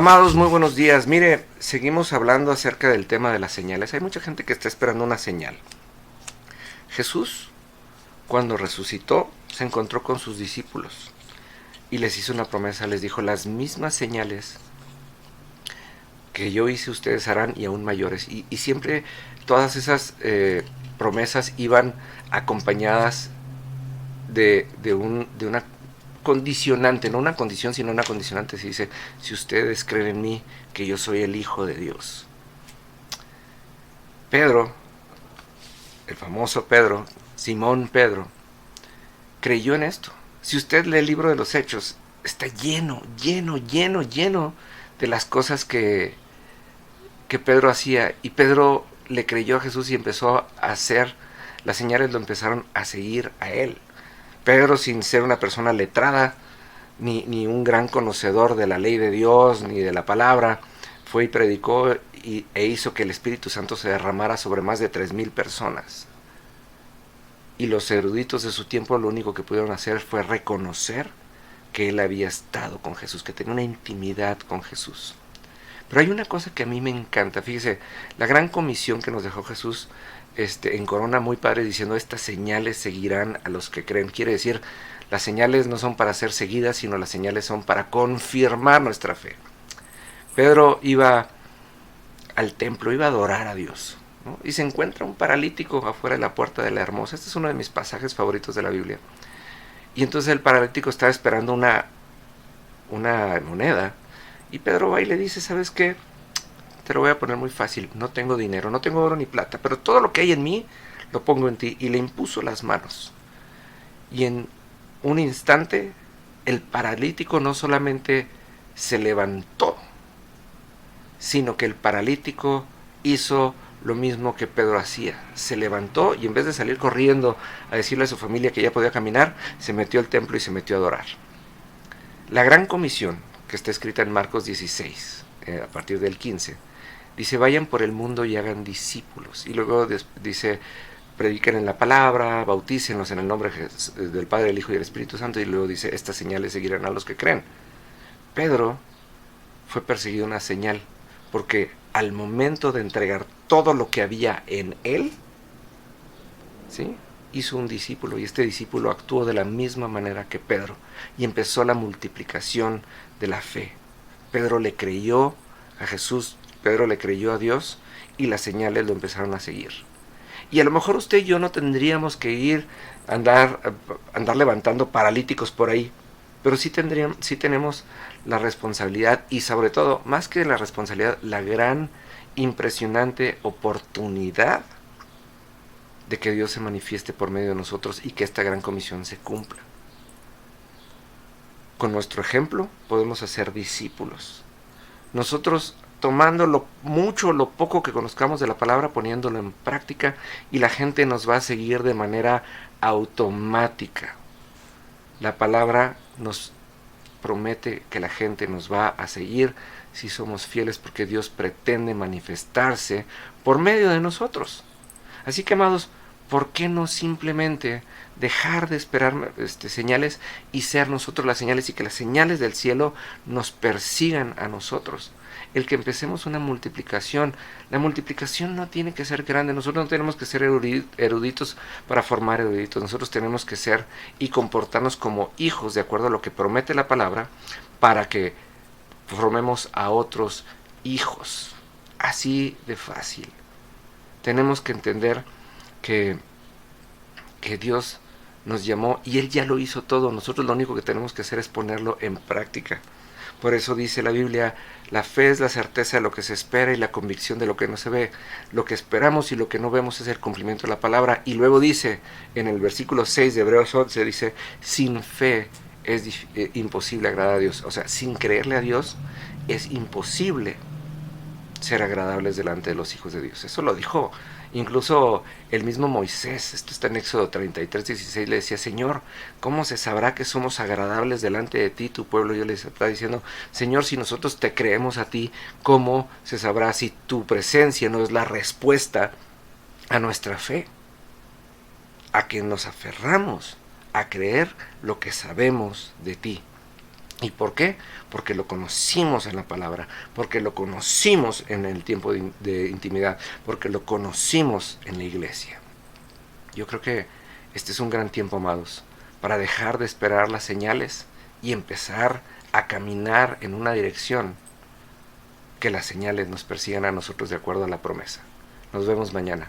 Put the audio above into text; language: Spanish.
Amados, muy buenos días. Mire, seguimos hablando acerca del tema de las señales. Hay mucha gente que está esperando una señal. Jesús, cuando resucitó, se encontró con sus discípulos y les hizo una promesa. Les dijo, las mismas señales que yo hice ustedes harán y aún mayores. Y siempre todas esas promesas iban acompañadas de una condicionante, no una condición, sino una condicionante. Se dice, si ustedes creen en mí, que yo soy el Hijo de Dios. Pedro, el famoso Pedro, Simón Pedro, creyó en esto. Si usted lee el libro de los Hechos, está lleno de las cosas que Pedro hacía. Y Pedro le creyó a Jesús y empezó a hacer, las señales lo empezaron a seguir a él. Pedro, sin ser una persona letrada, ni un gran conocedor de la ley de Dios, ni de la palabra, fue y predicó e hizo que el Espíritu Santo se derramara sobre más de 3,000 personas. Y los eruditos de su tiempo lo único que pudieron hacer fue reconocer que él había estado con Jesús, que tenía una intimidad con Jesús. Pero hay una cosa que a mí me encanta, fíjese, la gran comisión que nos dejó Jesús en Corona, muy padre, diciendo, estas señales seguirán a los que creen. Quiere decir, las señales no son para ser seguidas, sino las señales son para confirmar nuestra fe. Pedro iba al templo, iba a adorar a Dios, ¿no? Y se encuentra un paralítico afuera de la puerta de la Hermosa. Este es uno de mis pasajes favoritos de la Biblia. Y entonces el paralítico estaba esperando una moneda. Y Pedro va y le dice, ¿sabes qué? Te lo voy a poner muy fácil. No tengo dinero, no tengo oro ni plata, pero todo lo que hay en mí lo pongo en ti. Y le impuso las manos. Y en un instante el paralítico no solamente se levantó, sino que el paralítico hizo lo mismo que Pedro hacía. Se levantó y en vez de salir corriendo a decirle a su familia que ya podía caminar, se metió al templo y se metió a adorar. La gran comisión, que está escrita en Marcos 16, a partir del 15, dice, vayan por el mundo y hagan discípulos. Y luego dice, prediquen en la palabra, bautícenlos en el nombre del Padre, del Hijo y del Espíritu Santo. Y luego dice, estas señales seguirán a los que creen. Pedro fue perseguido una señal, porque al momento de entregar todo lo que había en él, ¿sí?, hizo un discípulo, y este discípulo actuó de la misma manera que Pedro, y empezó la multiplicación de la fe. Pedro le creyó a Jesús, Pedro le creyó a Dios, y las señales lo empezaron a seguir. Y a lo mejor usted y yo no tendríamos que ir a andar levantando paralíticos por ahí, pero sí tenemos la responsabilidad, y sobre todo, más que la responsabilidad, la gran, impresionante oportunidad de que Dios se manifieste por medio de nosotros y que esta gran comisión se cumpla. Con nuestro ejemplo podemos hacer discípulos. Nosotros tomando lo mucho o lo poco que conozcamos de la palabra, poniéndolo en práctica, y la gente nos va a seguir de manera automática. La palabra nos promete que la gente nos va a seguir si somos fieles, porque Dios pretende manifestarse por medio de nosotros. Así que, amados, ¿por qué no simplemente dejar de esperar señales y ser nosotros las señales, y que las señales del cielo nos persigan a nosotros? El que empecemos una multiplicación. La multiplicación no tiene que ser grande. Nosotros no tenemos que ser eruditos para formar eruditos. Nosotros tenemos que ser y comportarnos como hijos, de acuerdo a lo que promete la palabra, para que formemos a otros hijos. Así de fácil. Tenemos que entender que Dios nos llamó y Él ya lo hizo todo. Nosotros lo único que tenemos que hacer es ponerlo en práctica. Por eso dice la Biblia, la fe es la certeza de lo que se espera y la convicción de lo que no se ve. Lo que esperamos y lo que no vemos es el cumplimiento de la palabra. Y luego dice, en el versículo 6 de Hebreos 11, dice, sin fe es imposible agradar a Dios. O sea, sin creerle a Dios es imposible ser agradables delante de los hijos de Dios. Eso lo dijo incluso el mismo Moisés. Esto está en Éxodo 33:16. Le decía, Señor, ¿cómo se sabrá que somos agradables delante de ti, tu pueblo? Yo les estaba diciendo, Señor, si nosotros te creemos a ti, ¿cómo se sabrá si tu presencia no es la respuesta a nuestra fe? A que nos aferramos a creer lo que sabemos de ti. ¿Y por qué? Porque lo conocimos en la palabra, porque lo conocimos en el tiempo de intimidad, porque lo conocimos en la iglesia. Yo creo que este es un gran tiempo, amados, para dejar de esperar las señales y empezar a caminar en una dirección que las señales nos persigan a nosotros de acuerdo a la promesa. Nos vemos mañana.